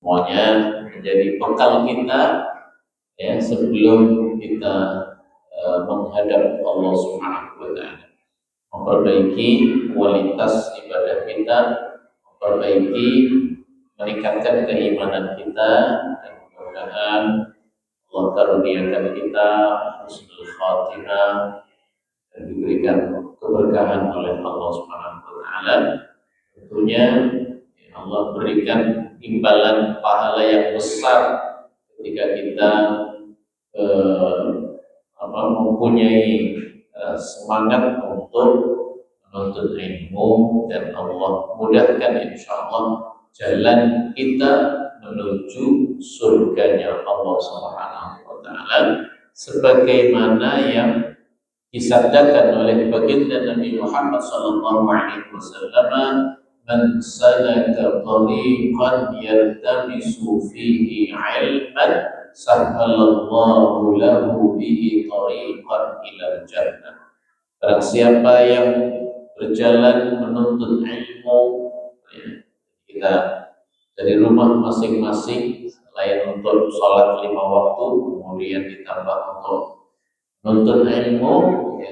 semuanya menjadi bekal kita ya sebelum kita menghadap Allah Subhanahu wa taala. Memperbaiki kualitas ibadah kita, memperbaiki meningkatkan keimanan kita, dan mudah-mudahan Allah karuniakan kita husnul khatimah dan diberikan keberkahan oleh Allah Subhanahu wa taala. Tentunya Allah berikan imbalan pahala yang besar ketika kita mempunyai semangat untuk menuntut ilmu, dan Allah mudahkan insyaallah jalan kita menuju surganya Allah Subhanahu wa taala sebagaimana yang disabdakan oleh baginda Nabi Muhammad sallallahu alaihi wasallam, man salaka tariqan yaltamisu fihi ilman sahhalallahu lahu bihi tariqan ilal jannah. Barang siapa yang berjalan menuntut ilmu, kita dari rumah masing-masing selain untuk sholat 5 waktu, kemudian ditambah untuk menuntut ilmu,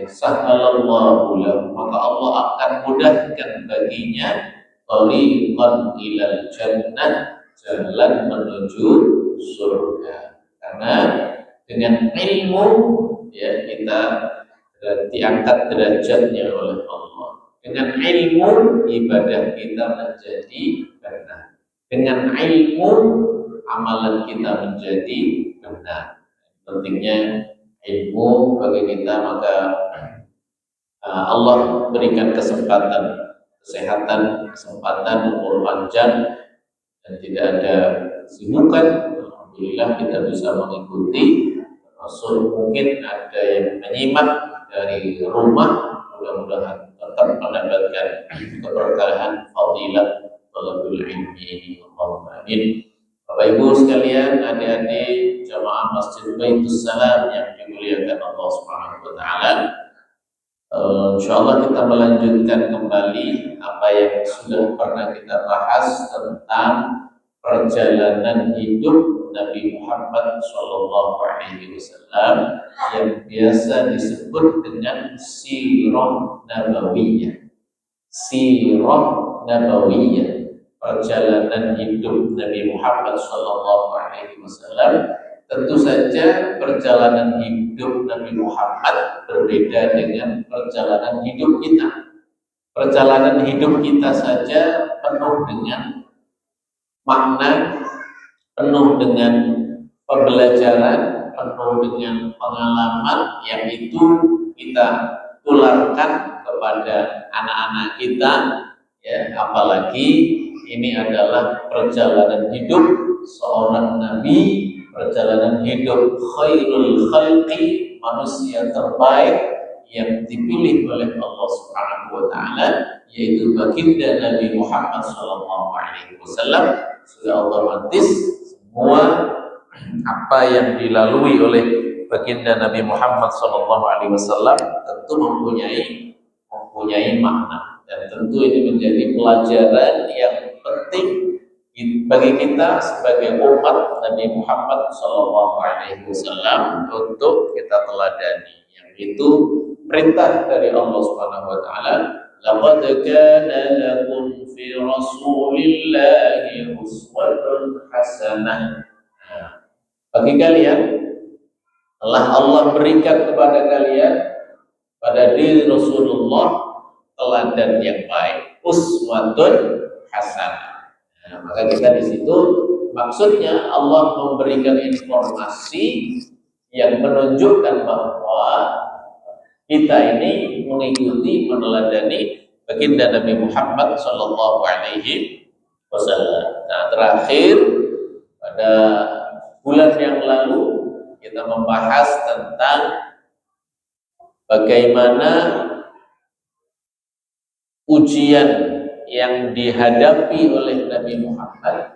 sahhalallahu lahu, maka Allah akan mudahkan baginya tariqan ilal jannah, jalan menuju surga. Karena dengan ilmu ya kita diangkat derajatnya oleh Allah. Dengan ilmu ibadah kita menjadi benar. Dengan ilmu amalan kita menjadi benar. Pentingnya ilmu bagi kita, maka Allah berikan kesempatan, kesehatan, kesempatan umur panjang dan tidak ada kesibukan. Alhamdulillah kita bisa mengikuti, termasuk mungkin ada yang menyimak dari rumah. Mudah-mudahan tetap mendapatkan keberkahan fadilah talabul ilmi. Allahumma amin. Bapak Ibu sekalian, adik-adik jamaah Masjid Baitus Salam yang dimuliakan Allah Subhanahu wa taala, insyaallah kita melanjutkan kembali apa yang sudah pernah kita bahas tentang perjalanan hidup Nabi Muhammad sallallahu alaihi wasallam yang biasa disebut dengan sirah nabawiyah. Sirah nabawiyah, perjalanan hidup Nabi Muhammad sallallahu alaihi wasallam. Tentu saja perjalanan hidup Nabi Muhammad berbeda dengan perjalanan hidup kita. Perjalanan hidup kita saja penuh dengan makna, penuh dengan pembelajaran, penuh dengan pengalaman yang itu kita tularkan kepada anak-anak kita ya, apalagi ini adalah perjalanan hidup seorang nabi, perjalanan hidup khairul khalqi, manusia terbaik yang dipilih oleh Allah Subhanahu wa taala, yaitu baginda Nabi Muhammad sallallahu alaihi wasallam. Sudah otomatis semua apa yang dilalui oleh baginda Nabi Muhammad sallallahu alaihi wasallam tentu mempunyai makna, dan tentu ini menjadi pelajaran yang penting bagi kita sebagai umat Nabi Muhammad sallallahu alaihi wasallam untuk kita teladani, yang itu perintah dari Allah Subhanahu wa taala, laqad kana lakum fi rasulillahi uswatun hasanah. Bagi kalian telah Allah berikan kepada kalian pada diri Rasulullah teladan yang baik, uswatun hasanah. Maka kita di situ maksudnya Allah memberikan informasi yang menunjukkan bahwa kita ini mengikuti, meneladani baginda Nabi Muhammad sallallahu alaihi wasallam. Nah, terakhir pada bulan yang lalu kita membahas tentang bagaimana ujian yang dihadapi oleh Nabi Muhammad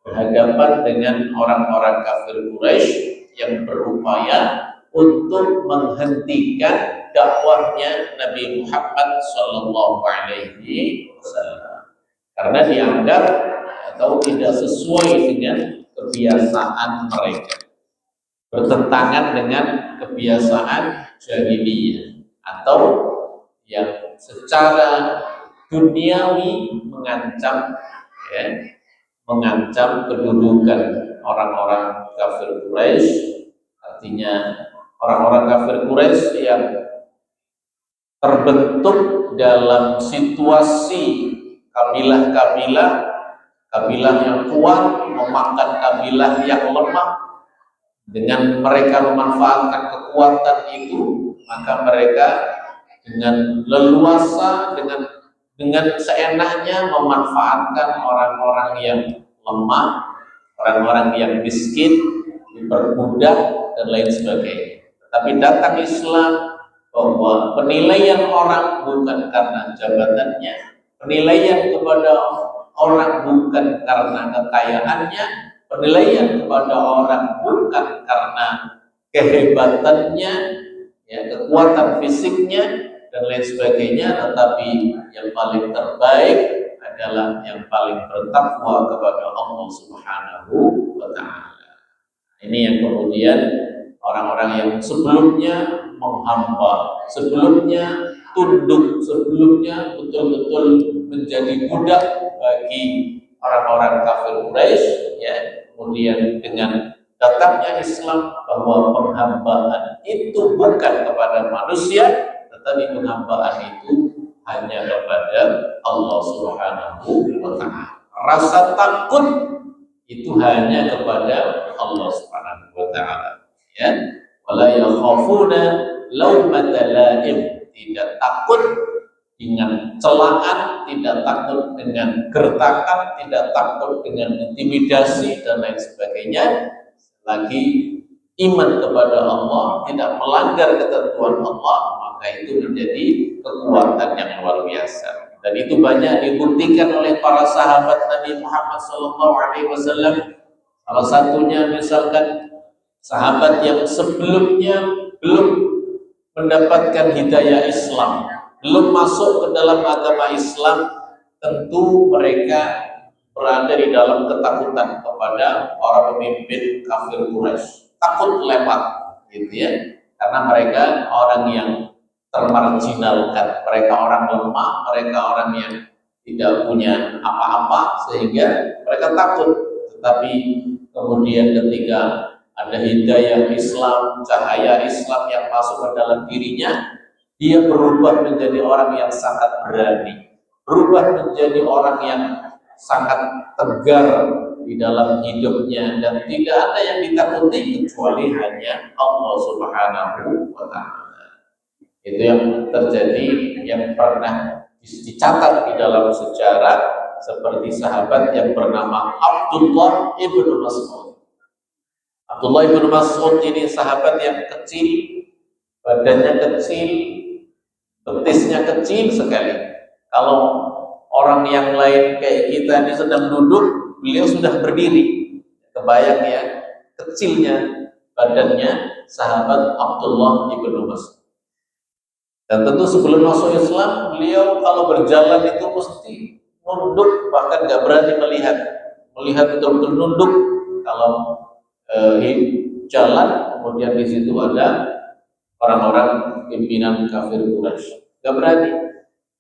berhadapan dengan orang-orang kafir Quraisy yang berupaya untuk menghentikan dakwahnya Nabi Muhammad sallallahu alaihi wasallam, karena dianggap atau tidak sesuai dengan kebiasaan mereka, bertentangan dengan kebiasaan jahiliyah, atau yang secara duniawi mengancam, ya, mengancam kedudukan orang-orang kafir Quraisy. Artinya orang-orang kafir Quraisy yang terbentuk dalam situasi kabilah-kabilah, kabilah yang kuat memakan kabilah yang lemah. Dengan mereka memanfaatkan kekuatan itu, maka mereka dengan leluasa, dengan seenaknya memanfaatkan orang-orang yang lemah, orang-orang yang miskin, diperbudak dan lain sebagainya. Tapi datang Islam bahwa penilaian orang bukan karena jabatannya, penilaian kepada orang bukan karena kekayaannya, penilaian kepada orang bukan karena kehebatannya, ya, kekuatan fisiknya dan lain sebagainya, tetapi yang paling terbaik adalah yang paling bertakwa kepada Allah Subhanahu wa Ta'ala. Ini yang kemudian orang-orang yang sebelumnya menghamba, sebelumnya tunduk, sebelumnya betul-betul menjadi budak bagi orang-orang kafir Quraisy, ya, kemudian dengan datangnya Islam bahwa penghambaan itu bukan kepada manusia, tetapi penghambaan itu hanya kepada Allah Subhanahu wa Ta'ala. Rasa takut itu hanya kepada Allah Subhanahu wa Ta'ala, ya. Wala yakhafuna laumata laim, tidak takut dengan celaan, tidak takut dengan gertakan, tidak takut dengan intimidasi dan lain sebagainya. Lagi iman kepada Allah, tidak melanggar ketentuan Allah, maka itu menjadi kekuatan yang luar biasa. Dan itu banyak dibuktikan oleh para sahabat Nabi Muhammad SAW. Salah satunya misalkan sahabat yang sebelumnya belum mendapatkan hidayah Islam, belum masuk ke dalam agama Islam, tentu mereka berada di dalam ketakutan kepada para pemimpin kafir Quraisy, takut lewat, gitu ya, karena mereka orang yang termarginalkan, mereka orang lemah, mereka orang yang tidak punya apa-apa, sehingga mereka takut. Tetapi kemudian ketika ada hidayah Islam, cahaya Islam yang masuk ke dalam dirinya, dia berubah menjadi orang yang sangat berani, berubah menjadi orang yang sangat tegar di dalam hidupnya, dan tidak ada yang ditakuti kecuali hanya Allah Subhanahu wa Ta'ala. Itu yang terjadi, yang pernah dicatat di dalam sejarah, seperti sahabat yang bernama Abdullah ibnu Mas'ud. Abdullah ibnu Mas'ud ini sahabat yang kecil, badannya kecil, betisnya kecil sekali. Kalau orang yang lain kayak kita ini sedang duduk, beliau sudah berdiri. Kebayang ya, kecilnya badannya sahabat Abdullah ibnu Mas'ud. Dan tentu sebelum masuk Islam, beliau kalau berjalan itu mesti nunduk, bahkan nggak berani melihat betul-betul nunduk. Kalau jalan, kemudian di situ ada orang-orang pimpinan kafir Quraisy, nggak berani.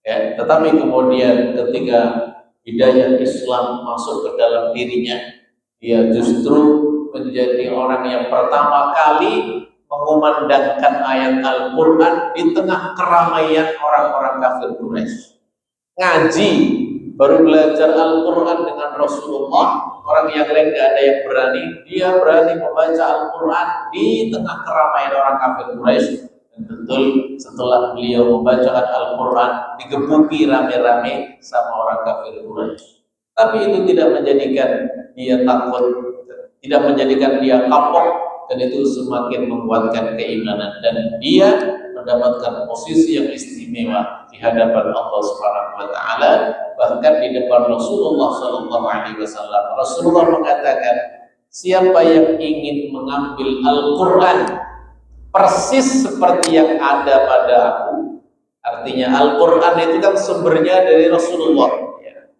Ya, tetapi kemudian ketika hidayah Islam masuk ke dalam dirinya, dia justru menjadi orang yang pertama kali mengumandangkan ayat Al-Quran di tengah keramaian orang-orang kafir Quraisy. Ngaji, baru belajar Al-Quran dengan Rasulullah, orang yang lain gak ada yang berani, dia berani membaca Al-Quran di tengah keramaian orang kafir Quraisy. Dan betul setelah beliau membacakan Al-Quran, digebuki rame-rame sama orang kafir Quraisy. Tapi itu tidak menjadikan dia takut, tidak menjadikan dia kapok, dan itu semakin menguatkan keimanan, dan dia mendapatkan posisi yang istimewa di hadapan Allah Subhanahu wa Ta'ala. Bahkan di depan Rasulullah SAW, Rasulullah mengatakan, siapa yang ingin mengambil Al-Quran persis seperti yang ada pada aku, artinya Al-Quran itu kan sumbernya dari Rasulullah, ya.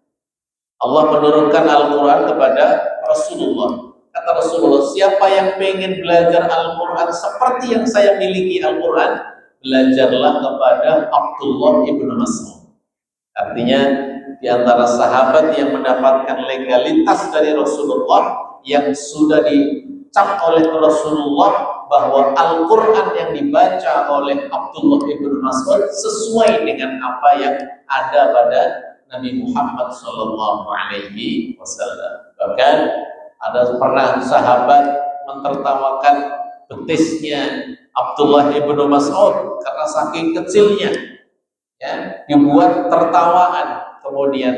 Allah menurunkan Al-Quran kepada Rasulullah. Kata Rasulullah, siapa yang pengen belajar Al-Quran seperti yang saya miliki Al-Quran, belajarlah kepada Abdullah ibnu Mas'ud. Artinya, di antara sahabat yang mendapatkan legalitas dari Rasulullah, yang sudah dicap oleh Rasulullah bahwa Al-Quran yang dibaca oleh Abdullah ibnu Mas'ud sesuai dengan apa yang ada pada Nabi Muhammad Sallallahu Alaihi Wasallam. Bahkan ada pernah sahabat mentertawakan betisnya Abdullah ibnu Mas'ud karena saking kecilnya, ya, dibuat tertawaan, kemudian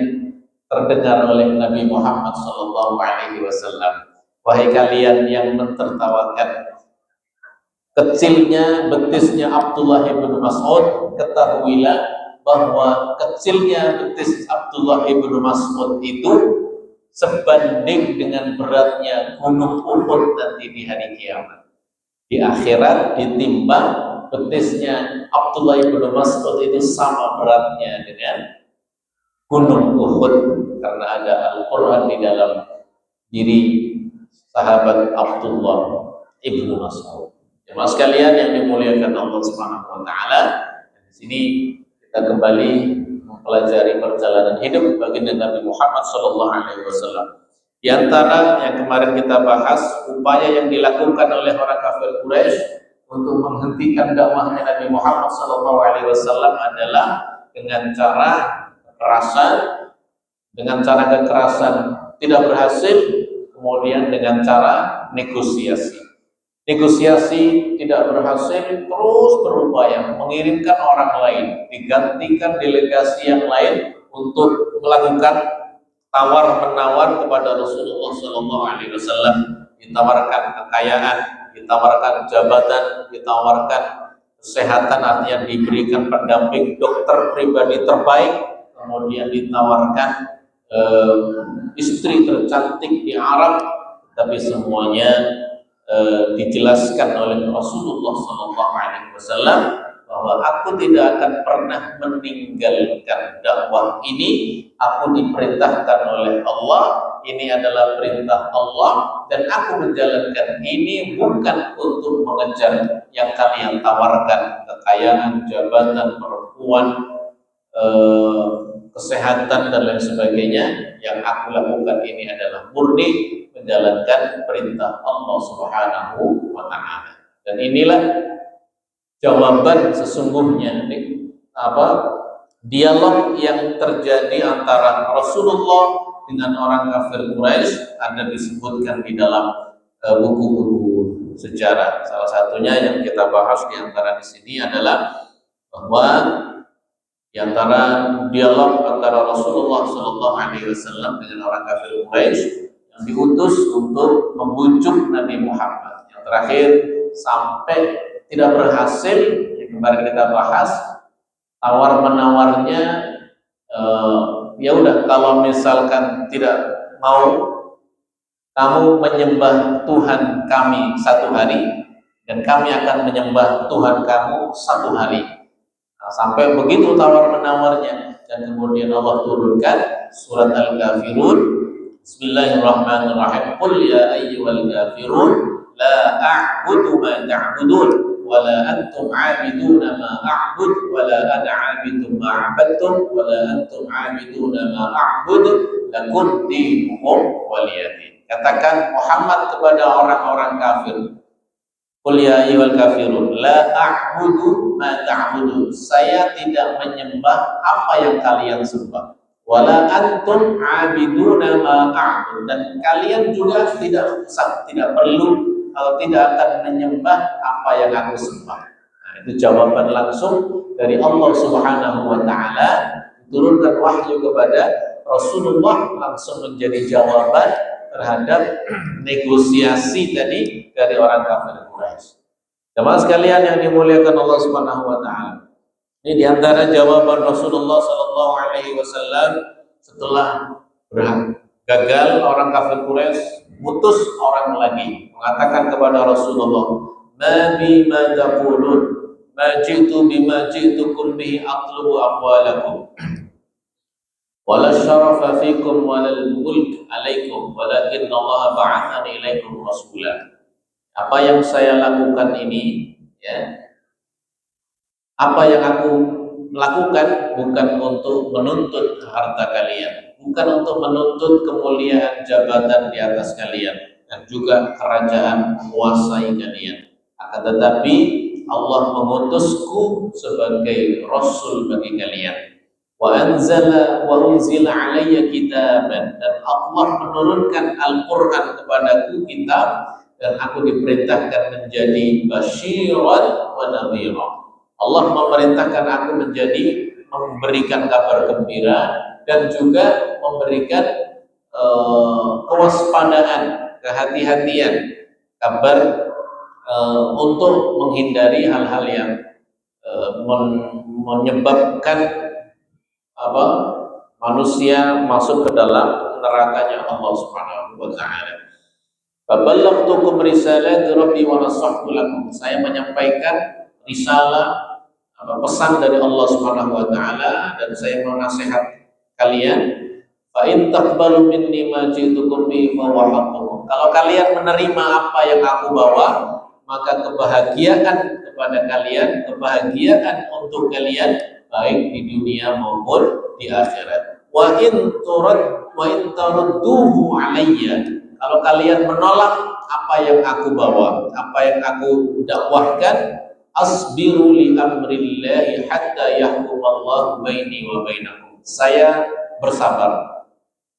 terdengar oleh Nabi Muhammad Sallallahu Alaihi Wasallam, wahai kalian yang mentertawakan kecilnya betisnya Abdullah ibnu Mas'ud, ketahuilah bahwa kecilnya betis Abdullah ibnu Mas'ud itu sebanding dengan beratnya gunung Uhud nanti di hari kiamat. Di akhirat ditimbang betisnya Abdullah ibnu Mas'ud itu sama beratnya dengan gunung Uhud, karena ada Al-Quran di dalam diri sahabat Abdullah ibnu Mas'ud. Jemaah sekalian yang dimuliakan Allah Subhanahu wa taala, di sini kita kembali mempelajari perjalanan hidup baginda Nabi Muhammad Sallallahu Alaihi Wasallam. Di antara yang kemarin kita bahas, upaya yang dilakukan oleh orang kafir Quraisy untuk menghentikan dakwahnya Nabi Muhammad Sallallahu Alaihi Wasallam adalah dengan cara kekerasan. Dengan cara kekerasan tidak berhasil, kemudian dengan cara negosiasi. Negosiasi tidak berhasil, terus berupaya mengirimkan orang lain, digantikan delegasi yang lain untuk melakukan tawar-menawar kepada Rasulullah SAW. Ditawarkan kekayaan, ditawarkan jabatan, ditawarkan kesehatan, artinya diberikan pendamping dokter pribadi terbaik, kemudian ditawarkan istri tercantik di Arab, tapi semuanya dijelaskan oleh Rasulullah SAW bahwa aku tidak akan pernah meninggalkan dakwah ini. Aku diperintahkan oleh Allah, ini adalah perintah Allah, dan aku menjalankan ini bukan untuk mengejar yang kalian tawarkan, kekayaan, jabatan, perempuan, kesehatan dan lain sebagainya. Yang aku lakukan ini adalah murni menjalankan perintah Allah Subhanahu wa taala. Dan inilah jawaban sesungguhnya dialog yang terjadi antara Rasulullah dengan orang kafir Quraisy, ada disebutkan di dalam buku-buku sejarah. Salah satunya yang kita bahas di antara di sini adalah bahwa di antara dialog antara Rasulullah SAW dengan orang kafir Quraisy yang diutus untuk membujuk Nabi Muhammad, yang terakhir sampai tidak berhasil, yang kemarin kita bahas, tawar menawarnya, ya udah, kalau misalkan tidak mau kamu menyembah Tuhan kami satu hari, dan kami akan menyembah Tuhan kamu satu hari. Nah, sampai begitu tawar menawarnya, dan kemudian Allah turunkan surat Al-Kafirun. Bismillahirrahmanirrahim. Qul ya ayyuhal kafirun la a'budu ma ta'budun wa la antum 'abiduna ma a'bud wa la ana 'abidun ma 'abadtum wa la antum 'abiduna ma a'bud lakum dinukum waliyadin. Katakan Muhammad kepada orang-orang kafir, qul ya ayyuhal kafirun la a'budu ma ta'budun, saya tidak menyembah apa yang kalian sembah. Wala antum 'abiduna ma a'bud, dan kalian juga tidak perlu atau tidak akan menyembah apa yang aku sembah. Nah, itu jawaban langsung dari Allah Subhanahu wa taala, diturunkan wahyu kepada Rasulullah, langsung menjadi jawaban terhadap negosiasi tadi dari orang kafir Quraisy. Jemaah sekalian yang dimuliakan Allah Subhanahu wa taala, ini diantara jawaban Rasulullah Sallallahu Alaihi Wasallam setelah gagal orang kafir Quraisy, mutus orang lagi mengatakan kepada Rasulullah, "Ma bima taqulun, ma ji'tu bima ji'tukum bihi atlubu amwalakum." wala syarafa fikum walal mulk alaikum walakin Allah ba'athani ilaikum rasulah. Apa yang saya lakukan ini, ya, apa yang aku lakukan bukan untuk menuntut harta kalian, bukan untuk menuntut kemuliaan jabatan di atas kalian dan juga kerajaan menguasai kalian. Akan tetapi Allah mengutusku sebagai rasul bagi kalian. Wa unzila alayya kitaban, dan Allah menurunkan Al-Qur'an kepadaku, kitab, dan aku diperintahkan menjadi basyiran wa nadhira. Allah memerintahkan aku menjadi memberikan kabar gembira dan juga memberikan kewaspadaan, kehati-hatian, kabar untuk menghindari hal-hal yang menyebabkan manusia masuk ke dalam nerakanya Allah Subhanahu wa taala. Faballaghtukum risalati rabbi wa nasahtu lakum. Saya menyampaikan risalah, pesan dari Allah Subhanahu wa taala, dan saya menasihat kalian. Fa in taqbalu minni ma ji'tukum bihi fa huwa haqqukum. Kalau kalian menerima apa yang aku bawa, maka kebahagiaan kepada kalian, kebahagiaan untuk kalian baik di dunia maupun di akhirat. Wa in tarudduhu alayya. Kalau kalian menolak apa yang aku bawa, apa yang aku dakwahkan, asbiru li amrillahi hatta yahkumallahu baini wa bainakum. Saya bersabar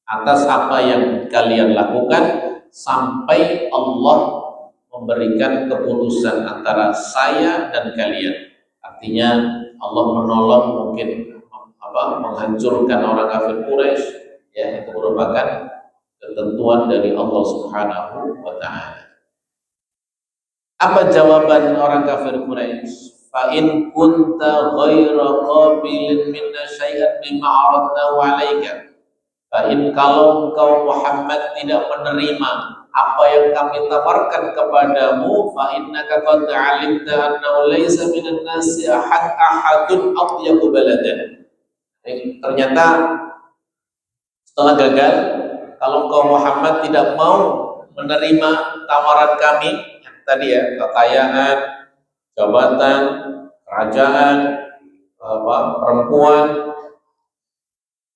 atas apa yang kalian lakukan sampai Allah memberikan keputusan antara saya dan kalian. Artinya Allah menolong, mungkin menghancurkan orang kafir Quraisy, ya, itu merupakan ketentuan dari Allah Subhanahu wa taala. Apa jawaban orang kafir Quraisy? Fa in kunta ghaira qabilin minna syai'an mimma aradnahu 'alaika. Fa in, kalau engkau Muhammad tidak menerima apa yang kami tawarkan kepadamu, fa innaka qad 'alimta annahu laysa minan nasi ahadun atyabu baladan. Ternyata setelah gagal, kalau engkau Muhammad tidak mau menerima tawaran kami yang tadi, ya, kekayaan, jabatan, kerajaan, perempuan,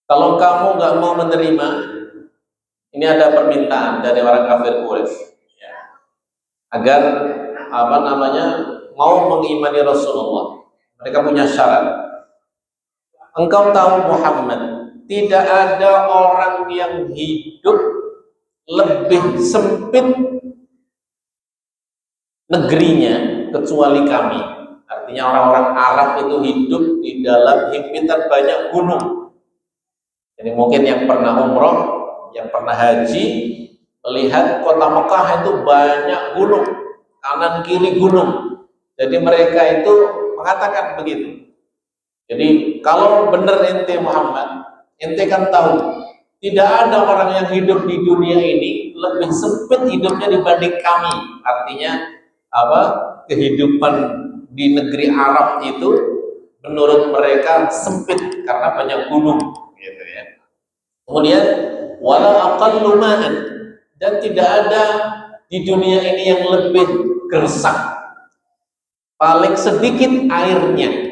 kalau kamu nggak mau menerima, ini ada permintaan dari orang kafir Quraisy, ya, agar mau mengimani Rasulullah. Mereka punya syarat. Engkau tahu Muhammad, tidak ada orang yang hidup lebih sempit negerinya kecuali kami. Artinya orang-orang Arab itu hidup di dalam himpitan banyak gunung. Jadi mungkin yang pernah umroh, yang pernah haji, melihat kota Mekah itu banyak gunung, kanan kiri gunung. Jadi mereka itu mengatakan begitu. Jadi kalau benar ente Muhammad, ente kan tahu tidak ada orang yang hidup di dunia ini lebih sempit hidupnya dibanding kami. Artinya kehidupan di negeri Arab itu menurut mereka sempit karena banyak gunung, gitu ya. Kemudian wala aqallu ma'an, dan tidak ada di dunia ini yang lebih gersang, paling sedikit airnya.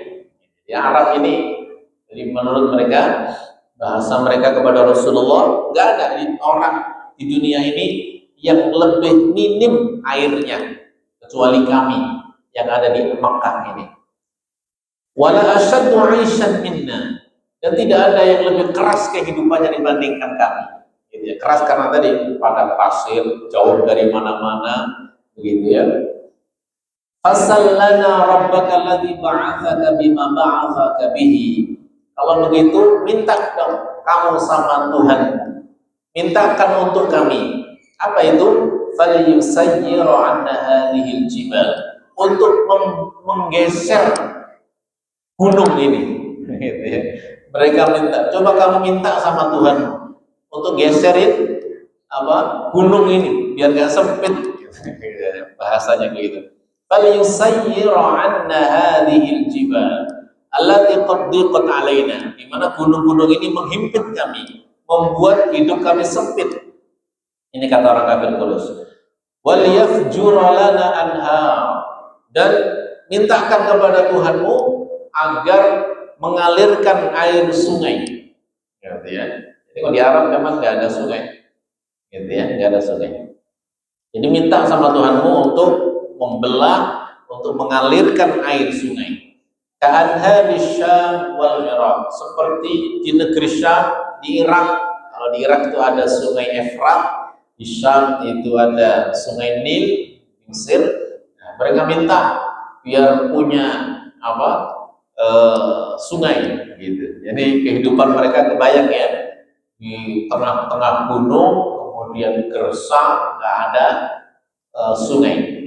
Ya, Arab ini, jadi menurut mereka, bahasa mereka kepada Rasulullah, nggak ada orang di dunia ini yang lebih minim airnya kecuali kami yang ada di Makkah ini. Wala asyaddu 'aishan minna, dan tidak ada yang lebih keras kehidupannya dibandingkan kami. Gitu ya. Keras karena tadi pada pasir, jauh dari mana-mana, begitu ya. Fasallana rabbaka alladhi ba'athaka bima ba'athaka bihi. Kalau begitu, minta dong kamu sama Tuhan, mintakan untuk kami. Apa itu? Falyusayyiru 'anna hadhil jibal, untuk menggeser gunung ini. Gitu ya. Mereka minta, coba kamu minta sama Tuhan untuk geserin gunung ini biar gak sempit. Bahasanya gitu. Falyusayyiru 'anna hadhil jibal allati qad dhiqat alaina, di mana gunung-gunung ini menghimpit kami, membuat hidup kami sempit. Ini kata orang kafir Quraisy. Wal yafjura lana anhar, dan mintakan kepada Tuhanmu agar mengalirkan air sungai. Gitu ya. Jadi kalau di Arab memang nggak ada sungai, gitu ya, nggak ada sungai. Jadi minta sama Tuhanmu untuk membelah, untuk mengalirkan air sungai. Ka'anhari Syam wal Iraq, seperti di negeri Syam, di Irak. Kalau di Irak itu ada sungai Efrat, di Syam itu ada sungai Nil, Mesir. Nah, mereka minta biar punya sungai, gitu. Jadi kehidupan mereka kebayang ya, di tengah-tengah gunung, kemudian gersang, nggak ada sungai.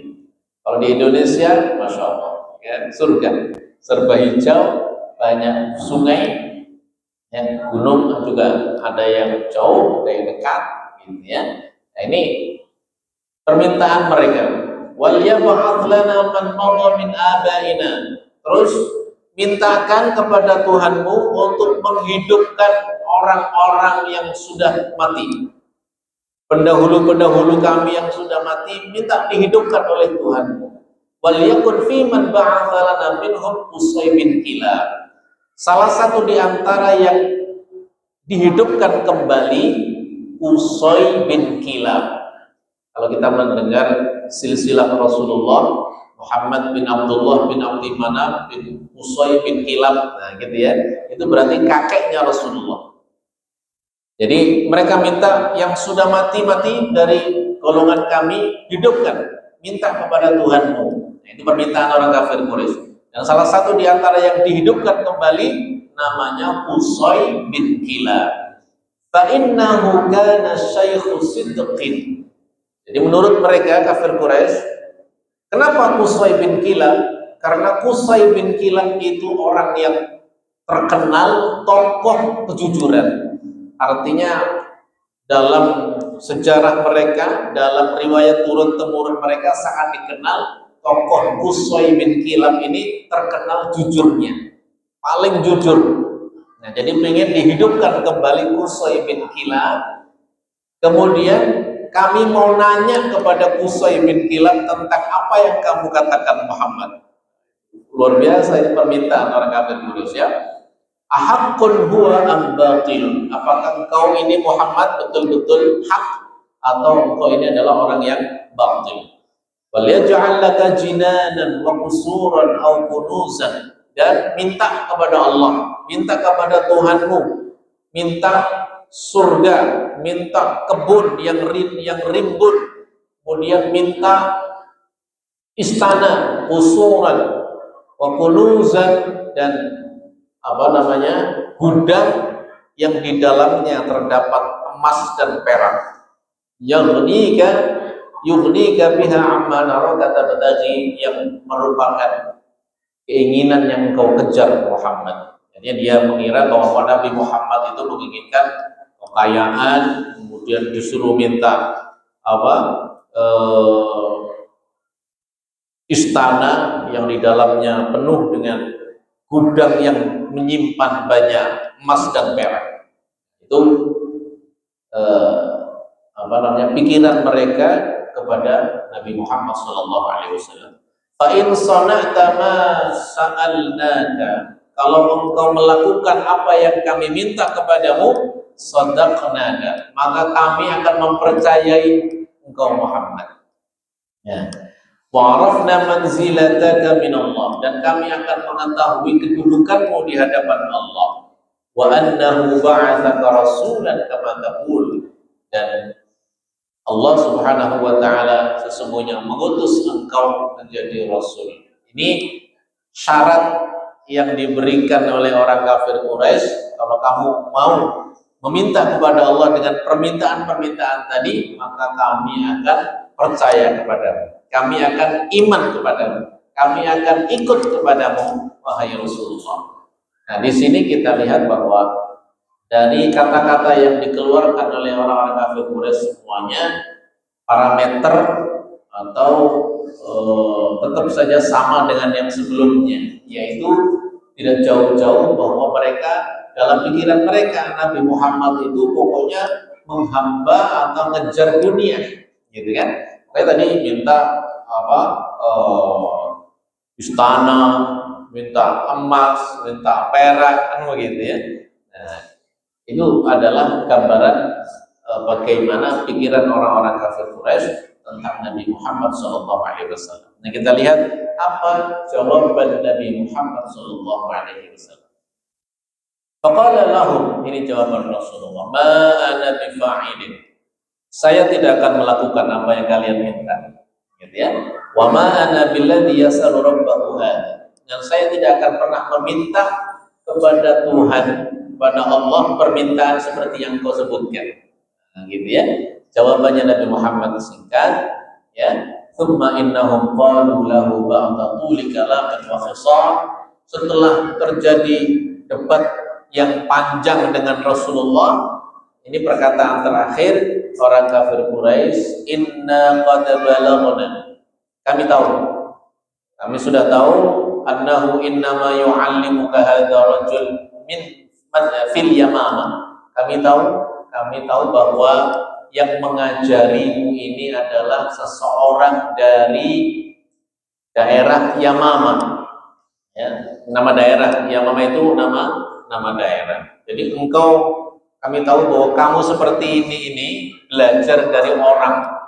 Kalau di Indonesia, masya Allah, ya, surga, serba hijau, banyak sungai, ya, gunung juga ada yang jauh, ada yang dekat, gitu ya. Nah, ini permintaan mereka. Wal yab'ats lana man madha min abaina. Terus mintakan kepada Tuhanmu untuk menghidupkan orang-orang yang sudah mati. Pendahulu-pendahulu kami yang sudah mati minta dihidupkan oleh Tuhanmu. Wal yakun fi man ba'atsa lana minhum Qusay bin Kilab. Salah satu di antara yang dihidupkan kembali Qusay bin Kilab. Kalau kita mendengar silsilah Rasulullah, Muhammad bin Abdullah bin Abdi Manaf bin Qusay bin Kilab, nah gitu ya, itu berarti kakeknya Rasulullah. Jadi mereka minta yang sudah mati-mati dari golongan kami hidupkan, minta kepada Tuhanmu. Nah, itu permintaan orang kafir Quraisy. Dan salah satu di antara yang dihidupkan kembali namanya Qusay bin Kilab. Fa innahu kana syaikhu sidqin. Jadi menurut mereka kafir Quraisy, kenapa Qusay bin Kilab? Karena Qusay bin Kilab itu orang yang terkenal tokoh kejujuran. Artinya dalam sejarah mereka, dalam riwayat turun-temurun mereka sangat dikenal, tokoh Qusay bin Kilab ini terkenal jujurnya, paling jujur. Nah, jadi ingin dihidupkan kembali Qusay bin Kilab. Kemudian kami mau nanya kepada Qusay bin Kilab tentang apa yang kamu katakan Muhammad. Luar biasa ini permintaan orang kafir Quraisy ya. Ahaqqun huwa am batil? Apakah engkau ini Muhammad betul-betul hak atau engkau ini adalah orang yang batil? Wal yaj'al laka jinanan wa qusuran aw kunuzan, dan minta kepada Allah, minta kepada Tuhanmu, minta surga, minta kebun yang rimbun, kemudian minta istana, qusuran wa kunuzan, dan gudang yang di dalamnya terdapat emas dan perak. Yughnika biha amma naraka tabtaghi, yang merupakan keinginan yang kau kejar Muhammad. Jadi dia mengira bahwa Nabi Muhammad itu menginginkan kekayaan, kemudian disuruh minta istana yang di dalamnya penuh dengan gudang yang menyimpan banyak emas dan perak. Itu pikiran mereka kepada Nabi Muhammad SAW. Fa in sana'ta ma sa'alnaka, kalau engkau melakukan apa yang kami minta kepadamu, sadaqnaka, maka kami akan mempercayai engkau Muhammad. Ya. Wa'arafna manzilataka minallah, dan kami akan mengetahui kedudukanmu di hadapan Allah. Wa annahu ba'atsaka rasulan kama taqul, dan Allah Subhanahu wa taala sesungguhnya mengutus engkau menjadi rasul. Ini syarat yang diberikan oleh orang kafir Quraisy. Kalau kamu mau meminta kepada Allah dengan permintaan-permintaan tadi, maka kami akan percaya kepadamu. Kami akan iman kepadamu, kami akan ikut kepadamu, wahai Rasulullah. Nah, di sini kita lihat bahwa dari kata-kata yang dikeluarkan oleh orang-orang kafir Quraisy semuanya parameter atau tetap saja sama dengan yang sebelumnya, yaitu tidak jauh-jauh bahwa mereka dalam pikiran mereka Nabi Muhammad itu pokoknya menghamba atau ngejar dunia, gitu kan? Makanya tadi minta apa? Istana, minta emas, minta perak, kan begitu ya. Nah, itu adalah gambaran bagaimana pikiran orang-orang kafir Quraisy tentang Nabi Muhammad SAW. Nah, kita lihat apa jawaban Nabi Muhammad SAW. Faqala lahum, ini jawaban Rasulullah, ma ana bifa'ilin. Saya tidak akan melakukan apa yang kalian minta. Gitu ya. Wa ma ana billadzi yasalu rabbahu hadza. Dan saya tidak akan pernah meminta kepada Tuhan, kepada Allah permintaan seperti yang kau sebutkan. Nah, gitu ya. Jawabannya Nabi Muhammad singkat, ya. Tsumma innahum qalu lahu ba'da tuli kalamin wa khisam. Setelah terjadi debat yang panjang dengan Rasulullah, ini perkataan terakhir orang kafir Quraisy, inna qad balaghna. Kami sudah tahu annahu innama yu'allimuka hadza rajul min fil yamama. Kami tahu bahwa yang mengajarimu ini adalah seseorang dari daerah Yamama. Ya, nama daerah Yamama itu nama daerah. Jadi kami tahu bahwa kamu seperti ini belajar dari orang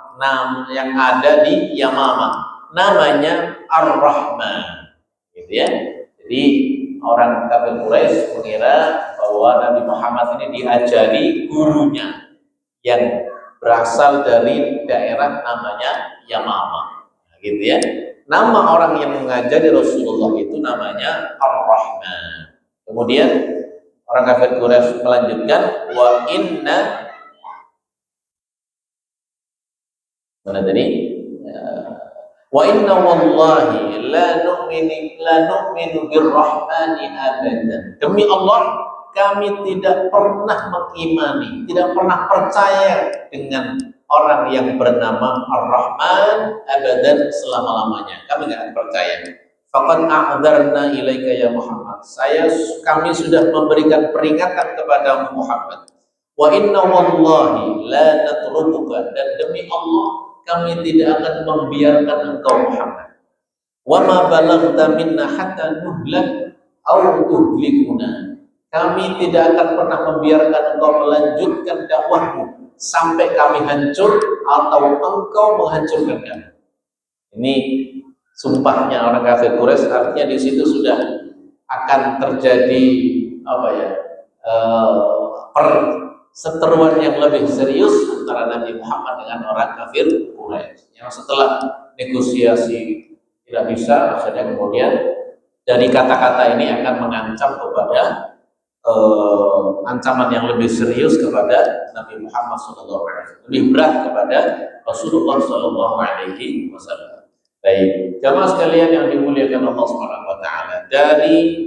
yang ada di Yamama, namanya Ar-Rahman, gitu ya. Jadi orang kafir Quraisy mengira bahwa Nabi Muhammad ini diajari gurunya yang berasal dari daerah namanya Yamama, gitu ya. Nama orang yang mengajari Rasulullah itu namanya Ar-Rahman. Kemudian orang kafir Quraisy melanjutkan, wa inna, mana tadi? Wa inna wallahi la nu'minu birrahmani abadan. Demi Allah, kami tidak pernah mengimani, tidak pernah percaya dengan orang yang bernama Ar-Rahman abadan selama-lamanya. Kami nggak percaya. Faqad a'dzarna ilaika ya Muhammad. Kami sudah memberikan peringatan kepada Muhammad. Wa inna wallahi la natrukuka, dan demi Allah kami tidak akan membiarkan engkau Muhammad. Wa ma balaghta minna hatta nuhlak aw tuhlikuna. Kami tidak akan pernah membiarkan engkau melanjutkan dakwahmu sampai kami hancur atau engkau menghancurkan kami. Ini sumpahnya orang kafir Quraisy, artinya di situ sudah akan terjadi perseteruan yang lebih serius antara Nabi Muhammad dengan orang kafir Quraisy. Yang setelah negosiasi tidak bisa, akhirnya kemudian dari kata-kata ini akan mengancam kepada ancaman yang lebih serius kepada Nabi Muhammad SAW, lebih berat kepada Rasulullah SAW. Baik, jamaah sekalian yang dimuliakan Allah Subhanahu wa taala, dari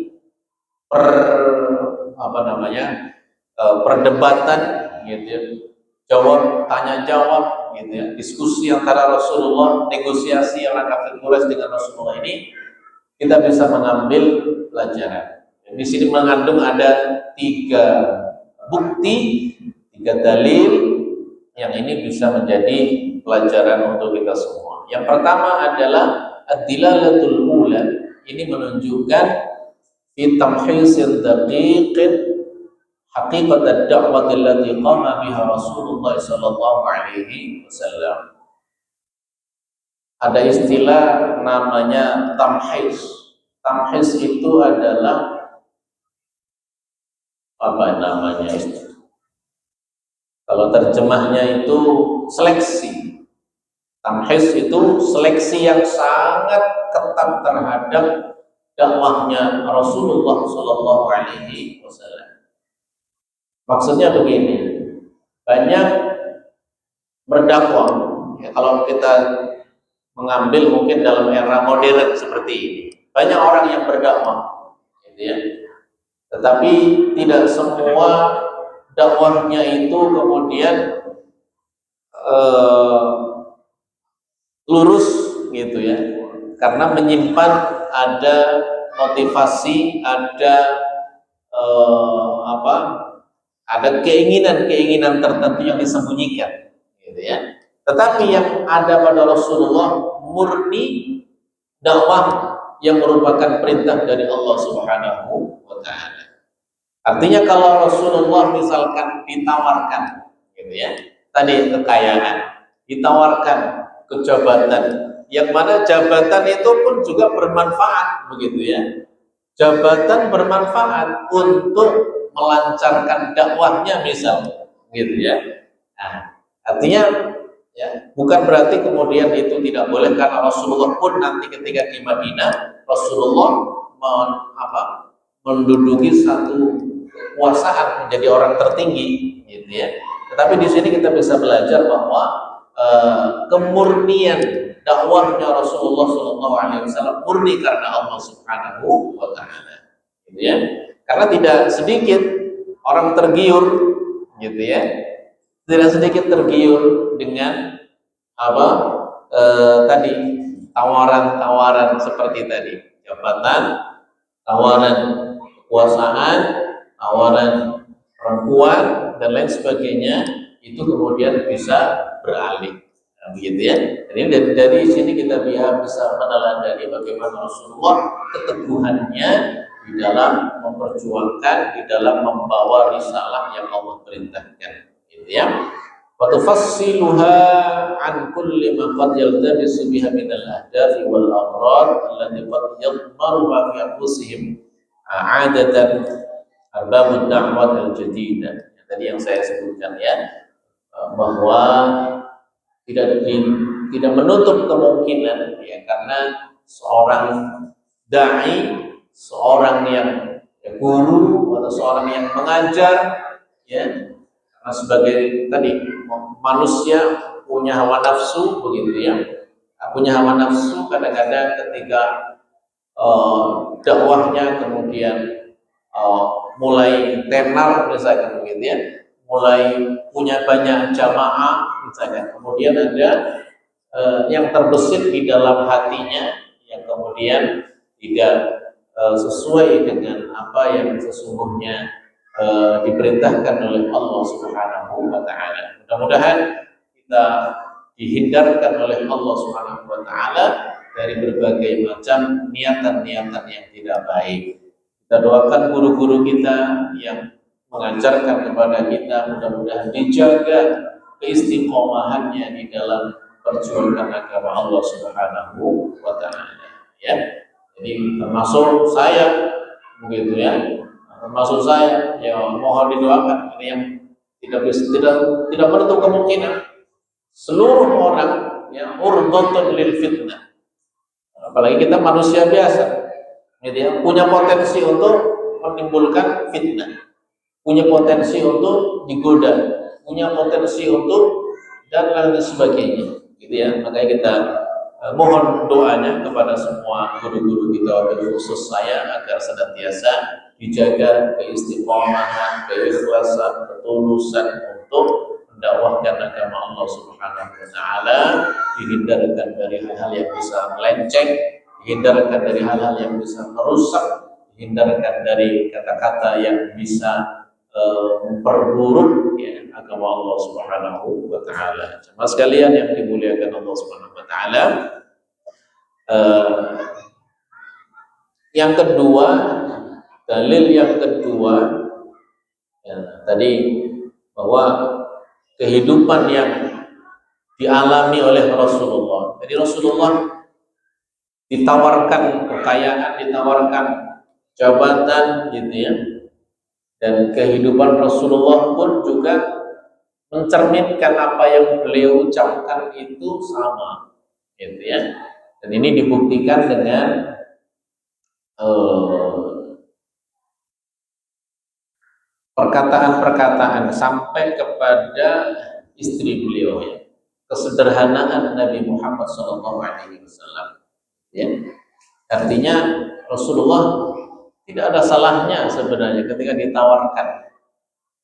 perdebatan gitu ya, tanya jawab gitu ya, diskusi antara Rasulullah, negosiasi orang kafir Quraisy dengan Rasulullah ini, kita bisa mengambil pelajaran. Di sini mengandung ada 3 bukti, 3 dalil yang ini bisa menjadi pelajaran untuk kita semua. Yang pertama adalah ad-dilalatul ula, ini menunjukkan fi tamhisil daqiqin haqiqat ad-da'wah allati qama biha Rasulullah sallallahu alaihi wasallam. Ada istilah namanya tamhis. Tamhis itu adalah kalau terjemahnya itu seleksi. Tamhis itu seleksi yang sangat ketat terhadap dakwahnya Rasulullah Shallallahu Alaihi Wasallam. Maksudnya begini, banyak berdakwah. Ya, kalau kita mengambil mungkin dalam era modern seperti ini, banyak orang yang berdakwah, gitu ya. Tetapi tidak semua dakwahnya itu kemudian lurus gitu ya, karena menyimpan ada motivasi, ada apa? Ada keinginan-keinginan tertentu yang disembunyikan, gitu ya. Tetapi yang ada pada Rasulullah murni dakwah yang merupakan perintah dari Allah Subhanahu wa taala. Artinya kalau Rasulullah misalkan ditawarkan, gitu ya, tadi kekayaan, ditawarkan kejabatan, yang mana jabatan itu pun juga bermanfaat, begitu ya. Jabatan bermanfaat untuk melancarkan dakwahnya misalnya, gitu ya. Nah, artinya ya, bukan berarti kemudian itu tidak boleh, karena Rasulullah pun nanti ketika di Madinah, Rasulullah menduduki satu kekuasaan, menjadi orang tertinggi, gitu ya. Tetapi di sini kita bisa belajar bahwa kemurnian dakwahnya Rasulullah SAW murni karena Allah Subhanahu wa taala, gitu ya. Karena tidak sedikit orang tergiur, gitu ya. Tidak sedikit tergiur dengan tadi tawaran-tawaran seperti tadi, jabatan, tawaran kekuasaan, tawaran perempuan dan lain sebagainya, itu kemudian bisa beralih, nah, begitu ya. Jadi dari sini kita bisa meneladani bagaimana Rasulullah keteguhannya di dalam memperjuangkan, di dalam membawa risalah yang Allah perintahkan, gitu ya. Wa tufassiluha an kulli ma qad yaltabisu biha min al-ahdafi wal aghrad allati qad yadmaruha fi anfusihim adatan arbabud da'wat al-jadidah. Tadi yang saya sebutkan ya, bahwa tidak menutup kemungkinan ya, karena seorang dai, seorang yang guru atau seorang yang mengajar ya, karena sebagai tadi manusia punya hawa nafsu, begitu ya. Punya hawa nafsu, kadang-kadang ketika dakwahnya kemudian mulai tenar misalnya, begitu ya, mulai punya banyak jamaah misalnya, kemudian ada yang terbesit di dalam hatinya yang kemudian tidak sesuai dengan apa yang sesungguhnya diperintahkan oleh Allah Subhanahu wa taala. Mudah-mudahan kita dihindarkan oleh Allah Subhanahu wa taala dari berbagai macam niatan-niatan yang tidak baik. Kita doakan guru-guru kita yang mengajarkan kepada kita, mudah-mudahan dijaga keistiqomahannya di dalam perjuangan agama Allah Subhanahu wa taala, ya. Jadi termasuk saya, begitu ya. Termasuk saya, ya mohon didoakan. Ini yang tidak menutup kemungkinan seluruh orang yang urdhatun lil fitnah. Apalagi kita manusia biasa, gitu ya, punya potensi untuk menimbulkan fitnah, punya potensi untuk digoda, punya potensi untuk dan lain sebagainya, gitu ya. Makanya kita mohon doanya kepada semua guru-guru kita, khusus saya, agar senantiasa dijaga keistiqomahan, keikhlasan, ketulusan untuk mendakwahkan agama Allah Subhanahu wa taala, dihindarkan dari hal-hal yang bisa melenceng, dihindarkan dari hal-hal yang bisa merusak, dihindarkan dari kata-kata yang bisa memperburuk ya, agama Allah Subhanahu wa taala. Jemaah sekalian yang dimuliakan Allah Subhanahu wa taala, yang kedua, dalil yang kedua ya, tadi bahwa kehidupan yang dialami oleh Rasulullah. Jadi Rasulullah ditawarkan kekayaan, ditawarkan jabatan, gitu ya. Dan kehidupan Rasulullah pun juga mencerminkan apa yang beliau ucapkan itu sama, gitu ya. Dan ini dibuktikan dengan perkataan-perkataan sampai kepada istri beliau ya. Kesederhanaan Nabi Muhammad SAW ya. Artinya Rasulullah tidak ada salahnya sebenarnya ketika ditawarkan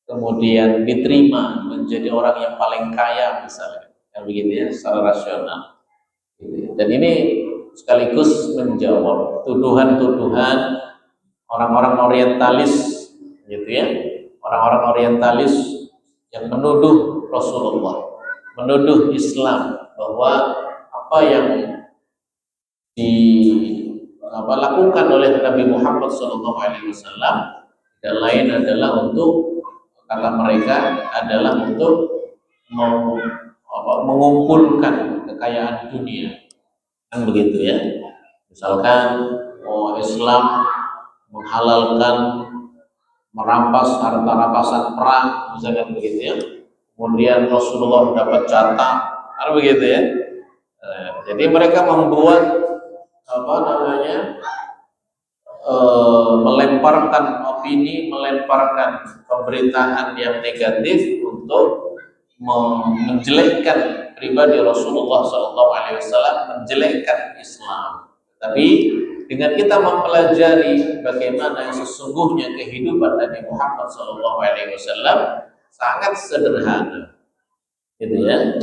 kemudian diterima menjadi orang yang paling kaya misalnya, yang begitu ya, secara rasional. Dan ini sekaligus menjawab tuduhan-tuduhan orang-orang orientalis, gitu ya, orang-orang orientalis yang menuduh Rasulullah, menuduh Islam bahwa apa yang dilakukan oleh Nabi Muhammad SAW dan lain adalah untuk, kata mereka, adalah untuk mengumpulkan kekayaan dunia, kan begitu ya. Misalkan Islam menghalalkan merampas harta rampasan perang, misalkan begitu ya. Kemudian Rasulullah mendapat jatah, kan begitu ya. Jadi mereka membuat melemparkan opini, melemparkan pemberitaan yang negatif untuk menjelekkan pribadi Rasulullah SAW, menjelekkan Islam. Tapi dengan kita mempelajari bagaimana sesungguhnya kehidupan Nabi Muhammad SAW sangat sederhana, gitu ya.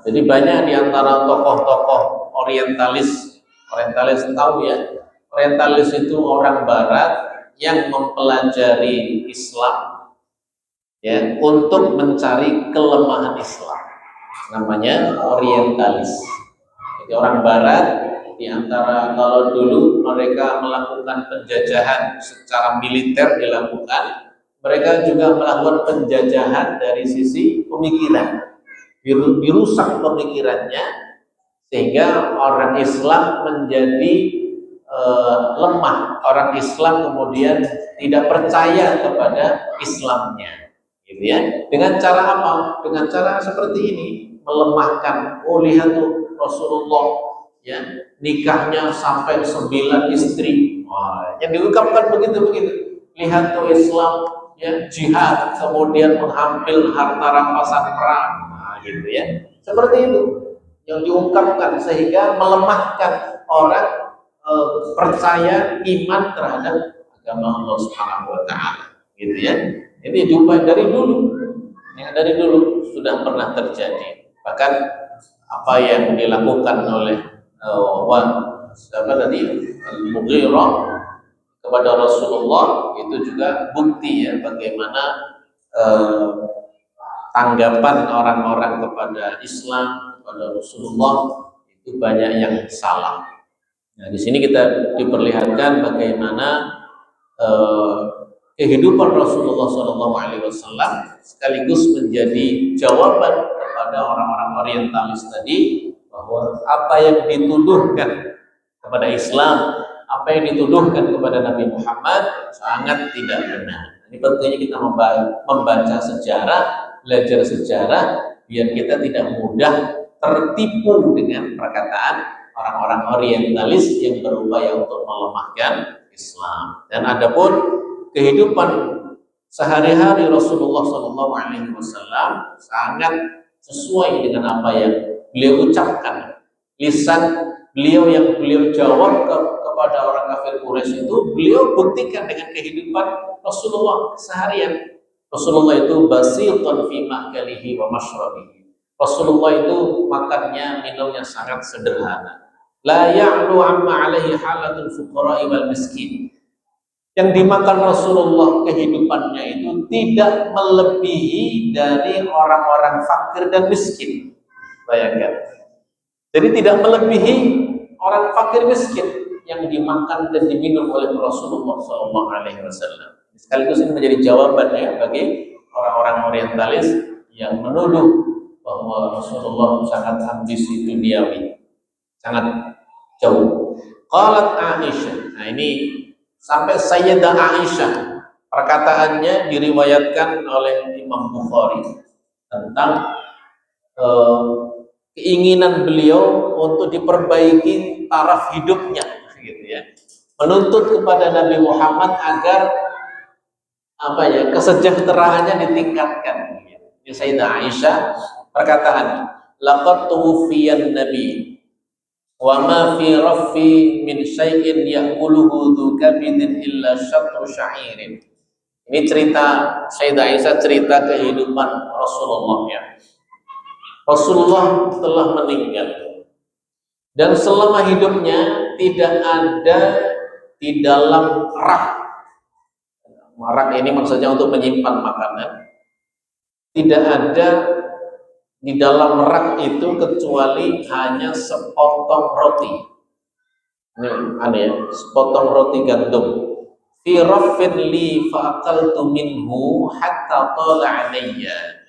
Jadi banyak di antara tokoh-tokoh orientalis tahu ya, orientalis itu orang Barat yang mempelajari Islam ya untuk mencari kelemahan Islam, namanya orientalis. Jadi orang Barat di antara, kalau dulu mereka melakukan penjajahan secara militer dilakukan, mereka juga melakukan penjajahan dari sisi pemikiran, dirusak pemikirannya sehingga orang Islam menjadi lemah. Orang Islam kemudian tidak percaya kepada Islamnya, gitu ya. Dengan cara apa? Dengan cara seperti ini, melemahkan. Lihat tuh Rasulullah ya, nikahnya sampai 9 istri. Yang diungkapkan begitu-begitu. Lihat tuh Islam ya, jihad, kemudian mengambil harta rampasan perang, gitu ya. Seperti itu yang diungkapkan sehingga melemahkan orang percaya iman terhadap agama Allah Subhanahu wa taala, gitu ya. Ini jumpa dari dulu. Yang dari dulu sudah pernah terjadi. Bahkan apa yang dilakukan oleh Al-Mughirah kepada Rasulullah itu juga bukti ya bagaimana tanggapan orang-orang kepada Islam, kepada Rasulullah itu banyak yang salah. Nah, di sini kita diperlihatkan bagaimana kehidupan Rasulullah SAW sekaligus menjadi jawaban kepada orang-orang orientalis tadi, bahwa apa yang dituduhkan kepada Islam, apa yang dituduhkan kepada Nabi Muhammad sangat tidak benar. Ini pentingnya kita membaca sejarah, belajar sejarah, biar kita tidak mudah tertipu dengan perkataan orang-orang orientalis yang berupaya untuk melemahkan Islam. Dan adapun kehidupan sehari-hari Rasulullah SAW sangat sesuai dengan apa yang beliau ucapkan. Lisan beliau yang beliau jawab kepada orang kafir Quraisy itu beliau buktikan dengan kehidupan Rasulullah seharian. Rasulullah itu basitun fi ma'kalihi wa mashrabihi. Rasulullah itu makannya, minumnya sangat sederhana. La ya'lu amma alaihi halatul fuqara'i wal miskin. Yang dimakan Rasulullah kehidupannya itu tidak melebihi dari orang-orang fakir dan miskin. Bayangkan. Jadi tidak melebihi orang fakir miskin yang dimakan dan diminum oleh Rasulullah SAW. Sekaligus ini menjadi jawaban ya bagi orang-orang orientalis yang menuduh bahwa Rasulullah sangat ambisi duniawi, sangat jauh. Qalat Aisyah. Nah ini sampai Sayyidah Aisyah, perkataannya diriwayatkan oleh Imam Bukhari tentang keinginan beliau untuk diperbaiki taraf hidupnya, gitu ya. Menuntut kepada Nabi Muhammad agar kesejahteraannya ditingkatkan. Ini Sayyidah Aisyah perkataan, laqad tuwfiyan nabi wa ma fi raffi min syai'in ya'kuluhu dzu kabidin illa syatru sya'irin. Ini cerita Sayyidah Aisyah, cerita kehidupan Rasulullah ya. Rasulullah telah meninggal dan selama hidupnya tidak ada di dalam rak. Rak ini maksudnya untuk menyimpan makanan. Tidak ada di dalam rak itu kecuali hanya sepotong roti. Ini aneh ya, sepotong roti gandum. Fi raffin li fa'akaltu minhu hatta tala alayya.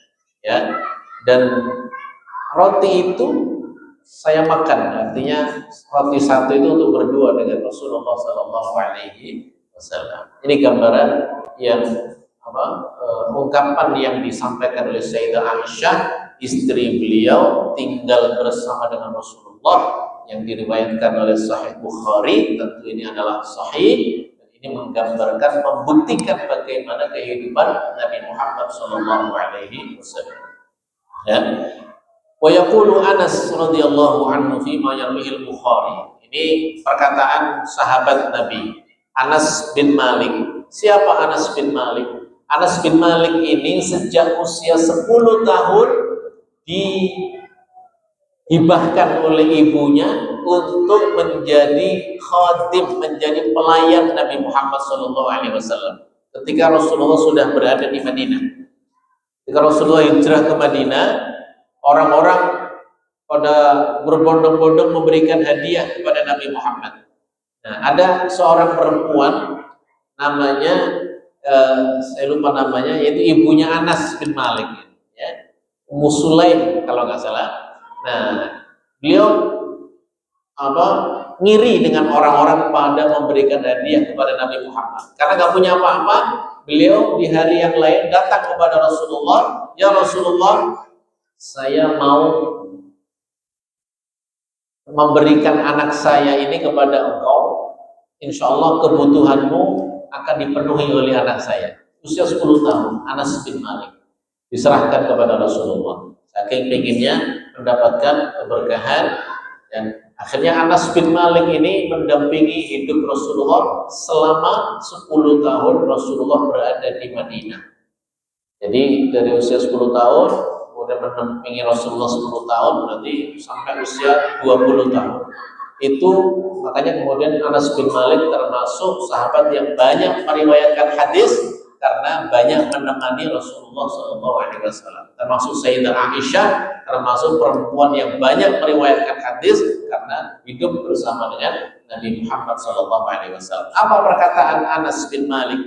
Ya. Dan roti itu saya makan, artinya roti satu itu untuk berdua dengan Rasulullah Sallallahu Alaihi Wasallam. Ini gambaran yang ungkapan yang disampaikan oleh Sayyidah Aisyah, istri beliau, tinggal bersama dengan Rasulullah, yang diriwayatkan oleh Sahih Bukhari. Tentu ini adalah sahih, dan ini menggambarkan, membuktikan bagaimana kehidupan Nabi Muhammad Sallallahu Alaihi Wasallam. Ya. Wa yaqulu Anas radhiyallahu anhu fi ma yarwihi al-Bukhari. Ini perkataan sahabat Nabi Anas bin Malik. Siapa Anas bin Malik? Anas bin Malik ini sejak usia 10 tahun dihibahkan oleh ibunya untuk menjadi khadim, menjadi pelayan Nabi Muhammad SAW. Ketika Rasulullah sudah berada di Madinah, ketika Rasulullah hijrah ke Madinah, orang-orang pada berbondong-bondong memberikan hadiah kepada Nabi Muhammad. Nah, ada seorang perempuan namanya saya lupa namanya, yaitu ibunya Anas bin Malik, ya, Ummu Sulaim kalau nggak salah. Nah, beliau ngiri dengan orang-orang pada memberikan hadiah kepada Nabi Muhammad, karena nggak punya apa-apa. Beliau di hari yang lain datang kepada Rasulullah, ya Rasulullah, saya mau memberikan anak saya ini kepada engkau, insya Allah kebutuhanmu akan dipenuhi oleh anak saya. Usia 10 tahun, Anas bin Malik diserahkan kepada Rasulullah, saking pengennya mendapatkan keberkahan. Dan akhirnya Anas bin Malik ini mendampingi hidup Rasulullah selama 10 tahun Rasulullah berada di Madinah. Jadi dari usia 10 tahun kemudian mendampingi Rasulullah 10 tahun, berarti sampai usia 20 tahun. Itu makanya kemudian Anas bin Malik termasuk sahabat yang banyak meriwayatkan hadis karena banyak menemani Rasulullah SAW. Termasuk Sayyidah Aisyah, termasuk perempuan yang banyak meriwayatkan hadis karena hidup bersama dengan Nabi Muhammad SAW. Apa perkataan Anas bin Malik?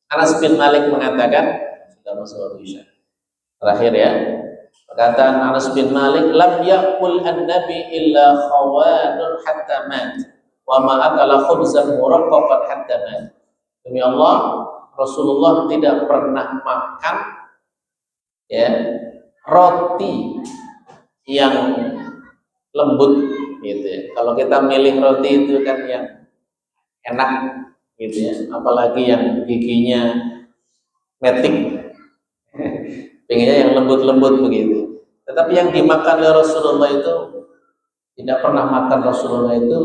Anas bin Malik mengatakan, sudah masuk waktu Isya. Terakhir ya. Perkataan Anas bin Malik, lam ya'kul an-nabi illa khawanun hatta mat wa ma akala khubzan muraqqaqan hatta mat. Demi Allah, Rasulullah tidak pernah makan ya roti yang lembut gitu ya. Kalau kita milih roti itu kan yang enak gitu ya, apalagi yang giginya metik. Pengennya yang lembut-lembut begitu. Tetapi yang dimakan oleh Rasulullah itu, tidak pernah makan Rasulullah itu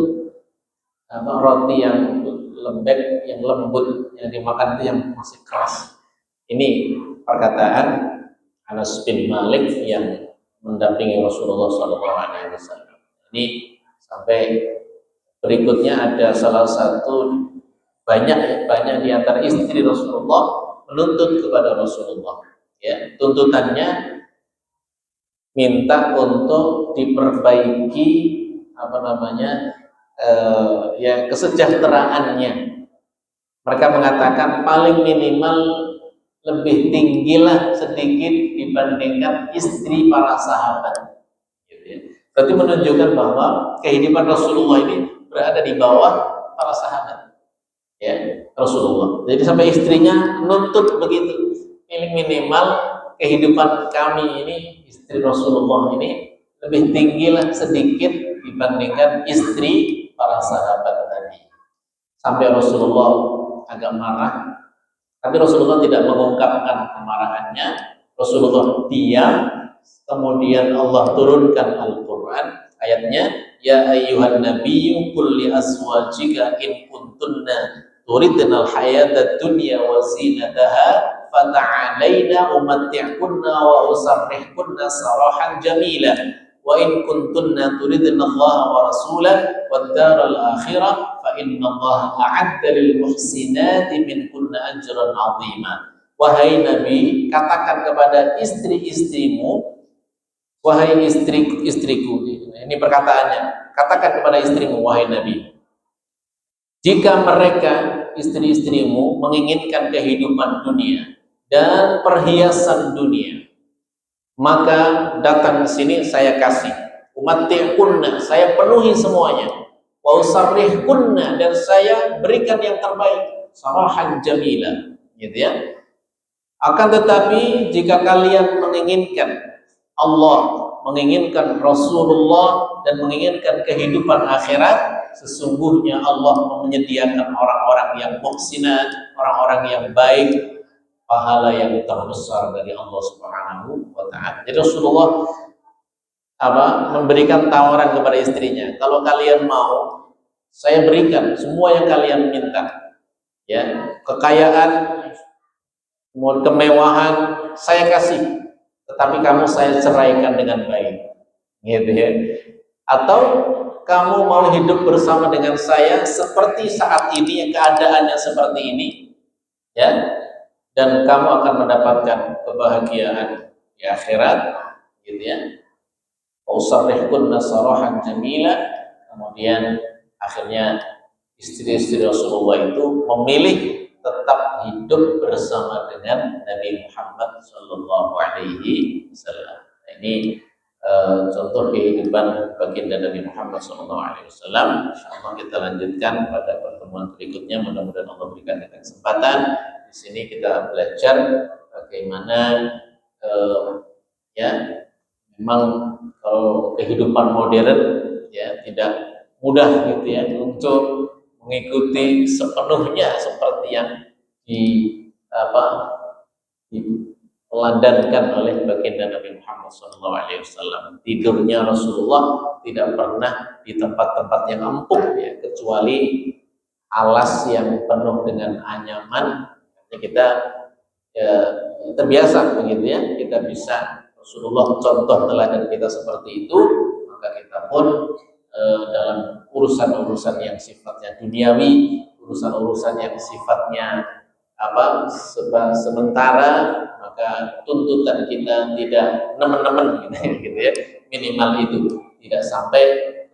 roti yang lembek, yang lembut. Yang dimakan itu yang masih keras. Ini perkataan Anas bin Malik yang mendampingi Rasulullah SAW. Ini sampai berikutnya ada salah satu banyak di antara istri Rasulullah menuntut kepada Rasulullah. Ya, tuntutannya minta untuk diperbaiki ya kesejahteraannya. Mereka mengatakan paling minimal lebih tinggilah sedikit dibandingkan istri para sahabat. Gitu ya. Berarti menunjukkan bahwa kehidupan Rasulullah ini berada di bawah para sahabat. Ya, Rasulullah. Jadi sampai istrinya nuntut begitu. Ini minimal kehidupan kami ini, istri Rasulullah ini lebih tinggilah sedikit dibandingkan istri para sahabat tadi. Sampai Rasulullah agak marah, tapi Rasulullah tidak mengungkapkan kemarahannya. Rasulullah diam. Kemudian Allah turunkan Al-Quran, ayatnya, ya ayyuhan nabiyyu qul li azwajika in kuntunna turidnal hayata dunya wa zinataha fata'alaina umatti'kunna wa usarrihkunna sarahan jamila wa in kuntunna turidna Allah wa rasulahu wad daral akhirah fa innallaha a'adda lil muhsinati minkunna ajran 'azima. Wahai Nabi, katakan kepada istri-istrimu, wahai istri-istriku, ini perkataannya, katakan kepada istrimu, wahai Nabi, jika mereka, istri-istrimu, menginginkan kehidupan dunia dan perhiasan dunia, maka datang ke sini saya kasih. Umati'kunna, saya penuhi semuanya. Wa usarrihkunna, dan saya berikan yang terbaik. Sarahan jamila, gitu ya. Akan tetapi jika kalian menginginkan Allah, menginginkan Rasulullah, dan menginginkan kehidupan akhirat, sesungguhnya Allah menyediakan orang-orang yang muhsinat, orang-orang yang baik, pahala yang terbesar dari Allah Subhanahu wa taala. Jadi Rasulullah memberikan tawaran kepada istrinya, kalau kalian mau, saya berikan semua yang kalian minta. Ya, kekayaan, kemewahan saya kasih, tetapi kamu saya ceraikan dengan baik, gitu ya. Atau kamu mau hidup bersama dengan saya seperti saat ini, keadaannya seperti ini, ya, dan kamu akan mendapatkan kebahagiaan di akhirat, gitu ya. Usarrihkunna sarahan jamila. Kemudian akhirnya istri-istri Rasulullah itu memilih tetap hidup bersama dengan Nabi Muhammad Sallallahu Alaihi Wasallam. Ini contoh kehidupan baginda Nabi Muhammad Sallallahu Alaihi Wasallam. Insyaallah kita lanjutkan pada pertemuan berikutnya. Mudah-mudahan Allah berikan kita kesempatan. Di sini kita belajar bagaimana ya, memang kalau kehidupan modern ya tidak mudah gitu ya untuk mengikuti sepenuhnya seperti yang diteladangkan oleh baginda Nabi Muhammad SAW. Tidurnya Rasulullah tidak pernah di tempat-tempat yang empuk ya, kecuali alas yang penuh dengan anyaman. Kita ya, terbiasa begitu ya, kita bisa Rasulullah contoh teladan kita seperti itu, maka kita pun dalam urusan-urusan yang sifatnya duniawi, urusan-urusan yang sifatnya sementara, maka tuntutan kita tidak nemen-nemen gitu ya, minimal itu, tidak sampai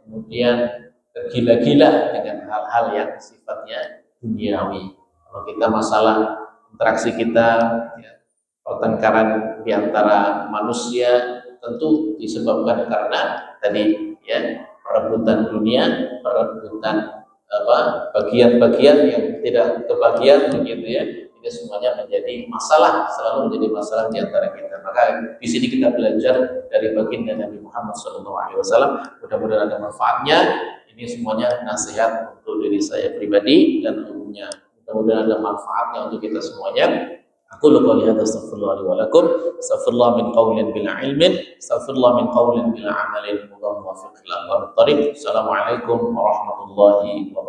kemudian tergila-gila dengan hal-hal yang sifatnya duniawi. Kalau kita masalah interaksi kita, ya, pertengkaran di antara manusia tentu disebabkan karena tadi ya, perebutan dunia, perebutan bagian-bagian yang tidak kebagian begitu ya. Ini semuanya menjadi masalah, selalu menjadi masalah di antara kita. Maka di sini kita belajar dari baginda Nabi Muhammad SAW. Mudah-mudahan ada manfaatnya. Ini semuanya nasihat untuk diri saya pribadi dan umumnya. Mudah-mudahan ada manfaatnya untuk kita semuanya. Aku qouli hadza astaghfirullah li wa lakum, astaghfirullah min qaulin bila ilmin, astaghfirullah min qaulin bila amalin, wallahu muwaffiq ila aqwamit thariq. Assalamualaikum warahmatullahi wabarakatuh.